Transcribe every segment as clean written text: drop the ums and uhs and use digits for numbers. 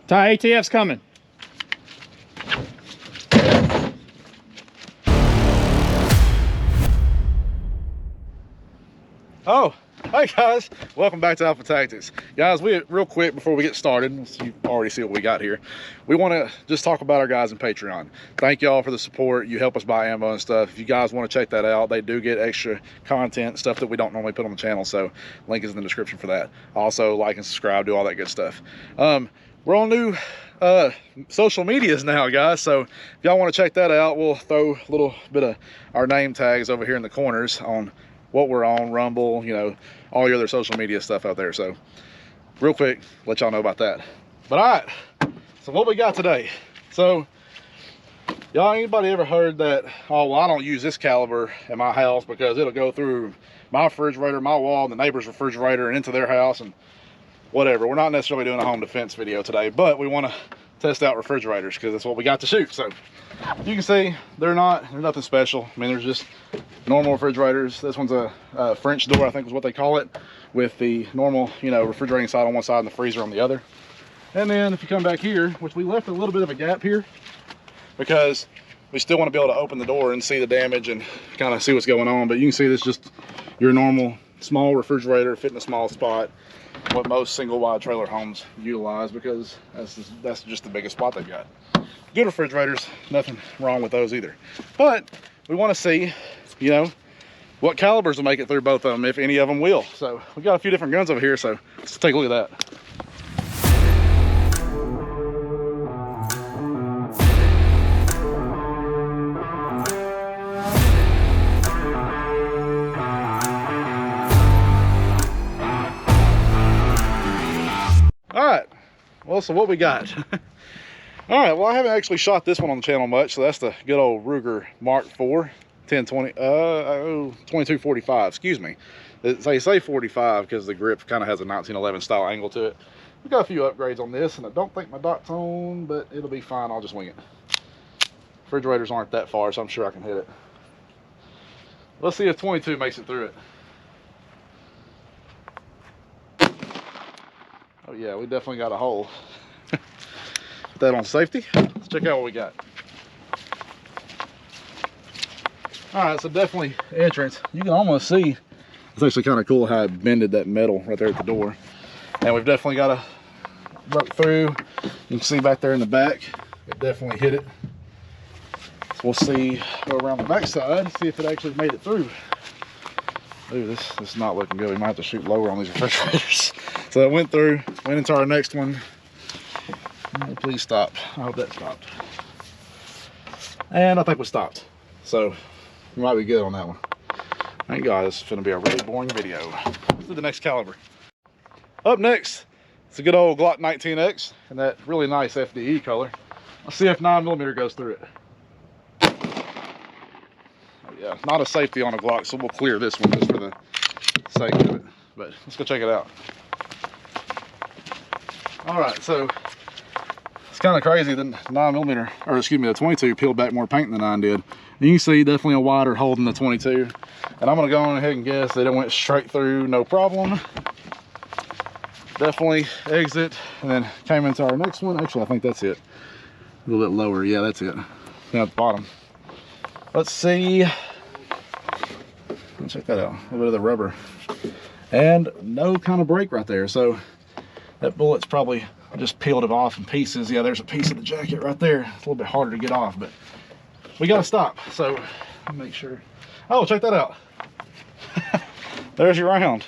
Ty, ATF's coming. Oh, hey guys, welcome back to Alpha Tactics. Guys, real quick before we get started, you already see what we got here. We want to just talk about our guys in Patreon. Thank y'all for the support. You help us buy ammo and stuff. If you guys want to check that out, they do get extra content, stuff that we don't normally put on the channel, so link is in the description for that. Also, like and subscribe, do all that good stuff. We're on new social medias now, guys, so if y'all want to check that out, we'll throw a little bit of our name tags over here in the corners on what we're on, Rumble, you know, all your other social media stuff out there. So real quick, let y'all know about that. But all right, so what we got today. So y'all, anybody ever heard that, oh well, I don't use this caliber in my house because it'll go through my refrigerator, my wall, and the neighbor's refrigerator and into their house and whatever. We're not necessarily doing a home defense video today, but we want to test out refrigerators because that's what we got to shoot. So you can see they're nothing special. I mean, there's just normal refrigerators. This one's a French door, I think is what they call it, with the normal, you know, refrigerating side on one side and the freezer on the other. And then if you come back here, which we left a little bit of a gap here because we still want to be able to open the door and see the damage and kind of see what's going on. But you can see this just your normal small refrigerator fit in a small spot, what most single wide trailer homes utilize because that's just the biggest spot they've got. Good refrigerators, nothing wrong with those either. But we want to see, you know, what calibers will make it through both of them, if any of them will. So we got a few different guns over here, so let's take a look at that. All right, well, so what we got? All right, well, I haven't actually shot this one on the channel much, so that's the good old Ruger Mark IV 1020, 2245, excuse me. They say 45 because the grip kind of has a 1911 style angle to it. We got a few upgrades on this, and I don't think my dot's on, but it'll be fine. I'll just wing it. Refrigerators aren't that far, so I'm sure I can hit it. Let's see if 22 makes it through it. Oh yeah, we definitely got a hole. Put that on safety. Let's check out what we got. All right, so definitely entrance. You can almost see, it's actually kind of cool how it bended that metal right there at the door. And we've definitely got a broke through. You can see back there in the back, it definitely hit it. So we'll see, go around the back side, see if it actually made it through. Ooh, this is not looking good. We might have to shoot lower on these refrigerators. So it went through, went into our next one. Oh, please stop. I hope that stopped. And I think we stopped. So we might be good on that one. Thank God, this is going to be a really boring video. Let's do the next caliber. Up next, it's a good old Glock 19X in that really nice FDE color. Let's see if 9mm goes through it. Yeah, not a safety on a Glock, so we'll clear this one just for the sake of it. But let's go check it out. All right, so it's kind of crazy. The 9mm, or excuse me, the 22 peeled back more paint than the 9 did. And you can see definitely a wider hole than the 22. And I'm gonna go on ahead and guess that it went straight through, no problem. Definitely exit, and then came into our next one. Actually, I think that's it. A little bit lower, yeah, that's it. Down at the bottom. Let's see. Let's check that out. A little bit of the rubber. And no kind of break right there. So that bullet's probably just peeled it off in pieces. Yeah, there's a piece of the jacket right there. It's a little bit harder to get off, but we got to stop. So make sure. Oh, check that out. There's your round.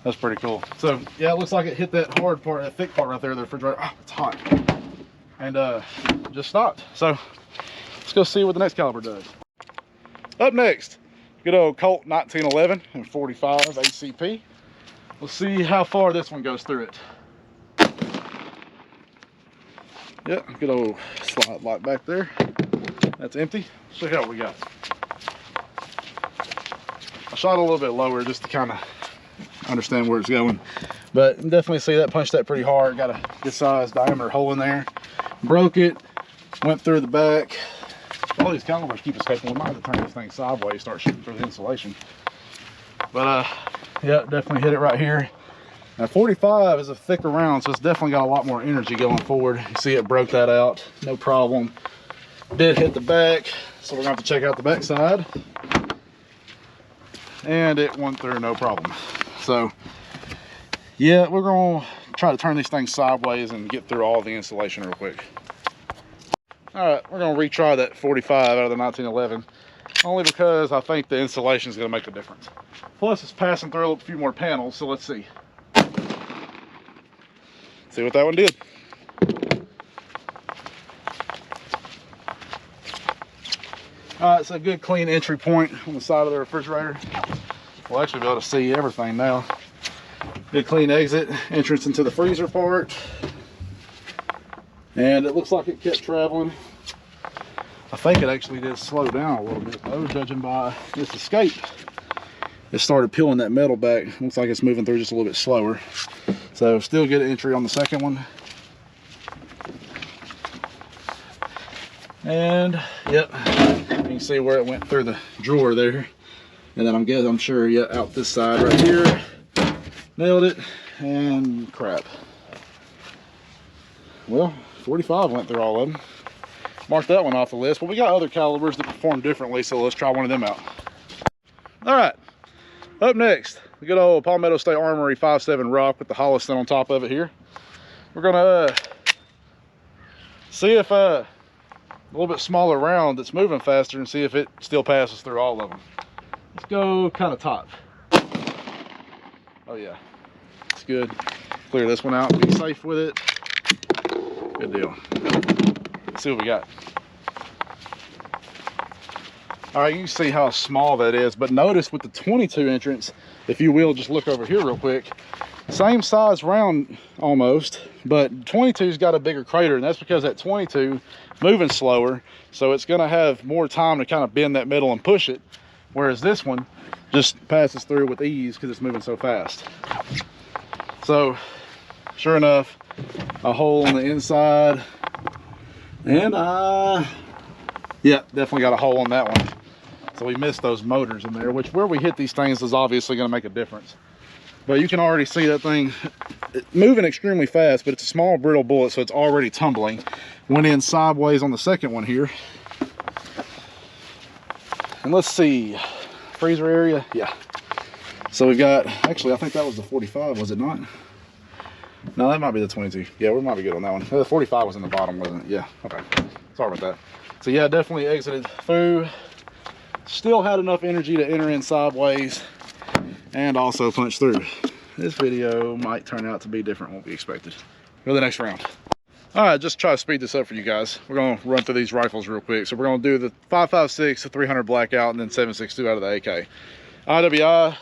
That's pretty cool. So yeah, it looks like it hit that hard part, that thick part right there, the refrigerator. Oh, it's hot. And just stopped. So let's go see what the next caliber does. Up next, good old Colt 1911 and 45 ACP. Let's see how far this one goes through it. Yep, good old slide lock back there. That's empty. Let's check out what we got. I shot a little bit lower just to kind of understand where it's going, but you can definitely see that punched that pretty hard. Got a good sized diameter hole in there. Broke it, went through the back. All these calibers keep escaping. We might have to turn this thing sideways, start shooting through the insulation. But yeah, definitely hit it right here. Now 45 is a thicker round, so it's definitely got a lot more energy going forward. You see it broke that out, no problem. Did hit the back, so we're gonna have to check out the back side. And it went through no problem. So yeah, we're gonna try to turn these things sideways and get through all the insulation real quick. All right, we're gonna retry that 45 out of the 1911, only because I think the insulation is gonna make a difference. Plus it's passing through a few more panels, so let's see. See what that one did. All right, it's a good clean entry point on the side of the refrigerator. We'll actually be able to see everything now. Good clean exit, entrance into the freezer part. And it looks like it kept traveling. I think it actually did slow down a little bit though, judging by this escape. It started peeling that metal back. Looks like it's moving through just a little bit slower. So still good entry on the second one. And yep, you can see where it went through the drawer there. And then I'm sure, yeah, out this side right here. Nailed it, and crap. Well, 45 went through all of them. Mark that one off the list, but we got other calibers that perform differently, so let's try one of them out. All right, up next, the good old Palmetto State Armory 5.7 Rock with the Holliston on top of it here. We're gonna see if a little bit smaller round that's moving faster and see if it still passes through all of them. Let's go kind of top. Oh yeah, it's good. Clear this one out, be safe with it. Good deal. Let's see what we got. All right, you can see how small that is, but notice with the 22 entrance, if you will, just look over here real quick. Same size round almost, but 22's got a bigger crater, and that's because that 22 moving slower, so it's gonna have more time to kind of bend that middle and push it, whereas this one just passes through with ease because it's moving so fast. So sure enough, a hole on the inside, and yeah, definitely got a hole on that one. So we missed those motors in there, which where we hit these things is obviously going to make a difference. But you can already see that thing moving extremely fast, but it's a small brittle bullet, so it's already tumbling. Went in sideways on the second one here. And let's see, freezer area, yeah. So we've got, actually I think that was the 45, was it not? No, that might be the 22. Yeah, we might be good on that one. The 45 was in the bottom, wasn't it? Yeah, okay. Sorry about that. So yeah, definitely exited through. Still had enough energy to enter in sideways and also punch through. This video might turn out to be different than what we expected. Go to the next round. All right, just try to speed this up for you guys. We're gonna run through these rifles real quick. So we're gonna do the 5.56, the 300 blackout, and then 7.62 out of the AK. IWI,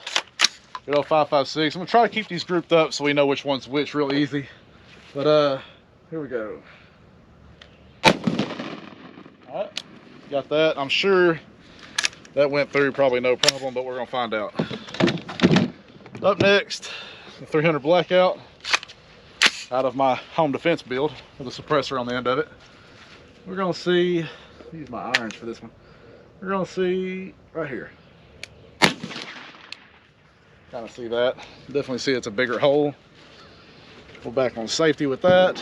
good old 5.56. I'm gonna try to keep these grouped up so we know which one's which real easy. But here we go. All right, got that. I'm sure that went through probably no problem, but we're gonna find out. Up next, the 300 blackout out of my home defense build with a suppressor on the end of it. We're gonna see, use my irons for this one. We're gonna see right here. Kind of see that. Definitely see it's a bigger hole. We're back on safety with that.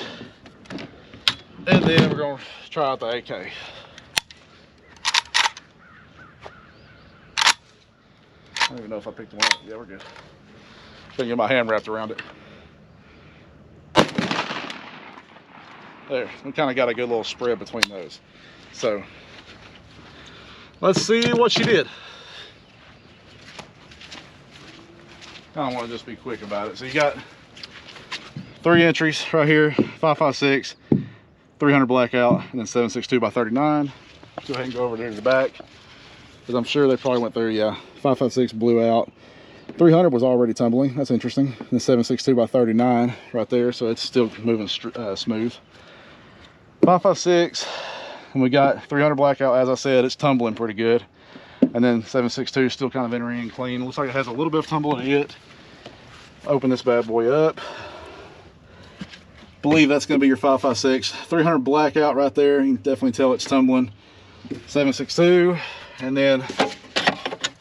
And then we're gonna try out the AK. I don't even know if I picked one up. Yeah, we're good. Couldn't get my hand wrapped around it. There, we kind of got a good little spread between those. So, let's see what she did. I don't want to just be quick about it. So you got 3 entries right here, 5.56, 300 blackout, and then 7.62 by 39. Go ahead and go over there to the back, because I'm sure they probably went through, yeah. 5.56 blew out. 300 was already tumbling. That's interesting. And then 7.62 by 39 right there, so it's still moving smooth. 5.56, and we got 300 blackout. As I said, it's tumbling pretty good. And then 7.62 still kind of entering in clean. Looks like it has a little bit of tumble in it. Open this bad boy up. Believe that's going to be your 5.56. 300 blackout right there. You can definitely tell it's tumbling. 7.62, and then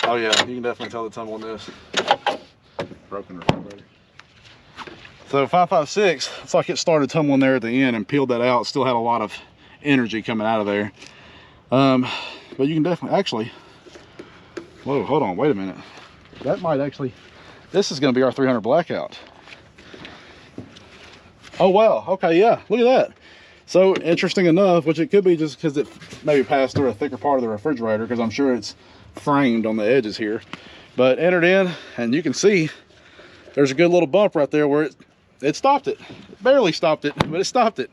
oh yeah, you can definitely tell the tumble in this. Broken refrigerator. So 5.56, it's like it started tumbling there at the end and peeled that out. Still had a lot of energy coming out of there. But you can definitely, actually, whoa, hold on, wait a minute. That might actually, this is gonna be our 300 blackout. Oh wow, okay, yeah, look at that. So interesting enough, which it could be just because it maybe passed through a thicker part of the refrigerator, because I'm sure it's framed on the edges here. But entered in, and you can see there's a good little bump right there where it stopped it. Barely stopped it, but it stopped it.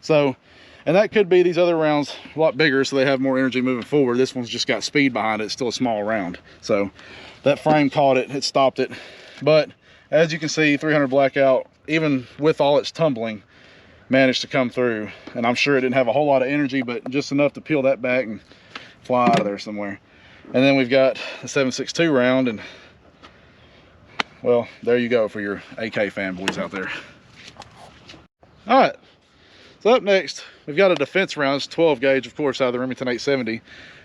So, and that could be these other rounds a lot bigger, so they have more energy moving forward. This one's just got speed behind it. It's still a small round. So that frame caught it, it stopped it. But as you can see, 300 blackout, even with all its tumbling, managed to come through. And I'm sure it didn't have a whole lot of energy, but just enough to peel that back and fly out of there somewhere. And then we've got the 7.62 round, and well, there you go for your AK fanboys out there. All right, so up next, we've got a defense round. It's 12 gauge, of course, out of the Remington 870.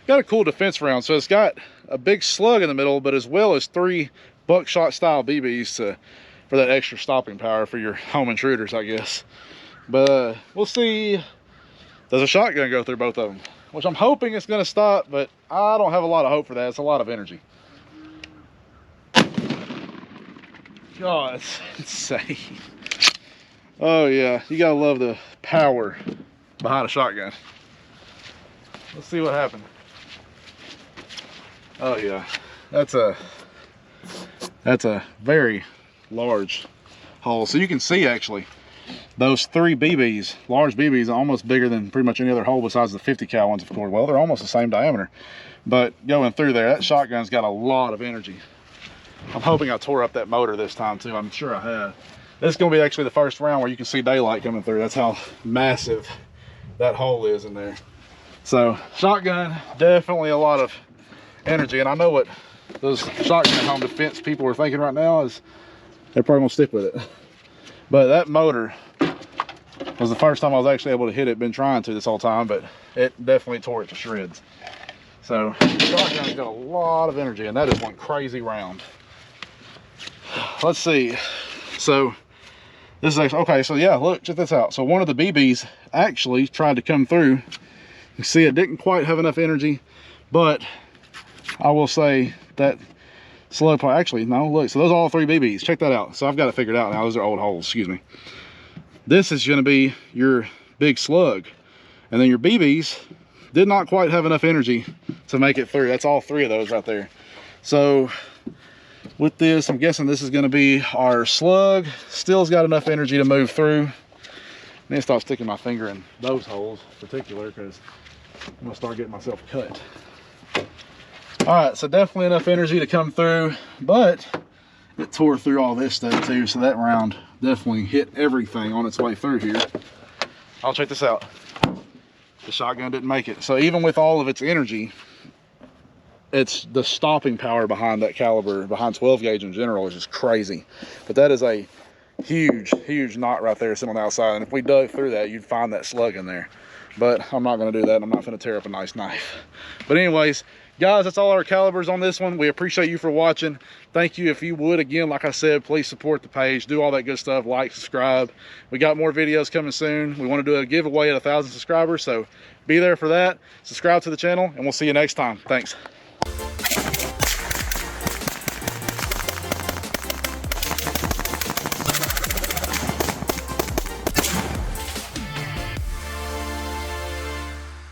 Got a cool defense round. So it's got a big slug in the middle, but as well as 3 buckshot style BBs for that extra stopping power for your home intruders, I guess. But we'll see. Does a shotgun go through both of them? Which I'm hoping it's gonna stop, but I don't have a lot of hope for that. It's a lot of energy. God, it's insane. Oh yeah, you gotta love the power behind a shotgun. Let's see what happened. Oh yeah, that's a very large hole. So you can see actually those 3 BBs, large BBs, almost bigger than pretty much any other hole besides the 50 cal ones, of course. Well, they're almost the same diameter, but going through there, that shotgun's got a lot of energy. I'm hoping I tore up that motor this time too. I'm sure I have. This is going to be actually the first round where you can see daylight coming through. That's how massive that hole is in there. So shotgun, definitely a lot of energy. And I know what those shotgun home defense people are thinking right now is they're probably gonna stick with it. But that motor was the first time I was actually able to hit it. Been trying to this whole time, but it definitely tore it to shreds. So shotgun's got a lot of energy, and that is one crazy round. Let's see. So this is actually, okay, so yeah, look, check this out. So one of the BBs actually tried to come through. You see it didn't quite have enough energy, but I will say that slug part, actually, no, look, so those are all 3 BBs. Check that out. So I've got it figured out now. Those are old holes, excuse me. This is gonna be your big slug. And then your BBs did not quite have enough energy to make it through. That's all 3 of those right there. So with this, I'm guessing this is gonna be our slug. Still's got enough energy to move through. I need to stop sticking my finger in those holes in particular, because I'm gonna start getting myself cut. All right, so definitely enough energy to come through, but it tore through all this stuff too. So that round definitely hit everything on its way through here. I'll check this out. The shotgun didn't make it. So even with all of its energy, it's the stopping power behind that caliber, behind 12 gauge in general, is just crazy. But that is a huge knot right there sitting on the outside. And if we dug through that, you'd find that slug in there. But I'm not gonna do that. I'm not gonna tear up a nice knife. But anyways, guys, that's all our calibers on this one. We appreciate you for watching. Thank you. If you would, again, like I said, please support the page, do all that good stuff, like, subscribe. We got more videos coming soon. We want to do a giveaway at 1,000 subscribers, so be there for that. Subscribe to the channel, and we'll see you next time. Thanks.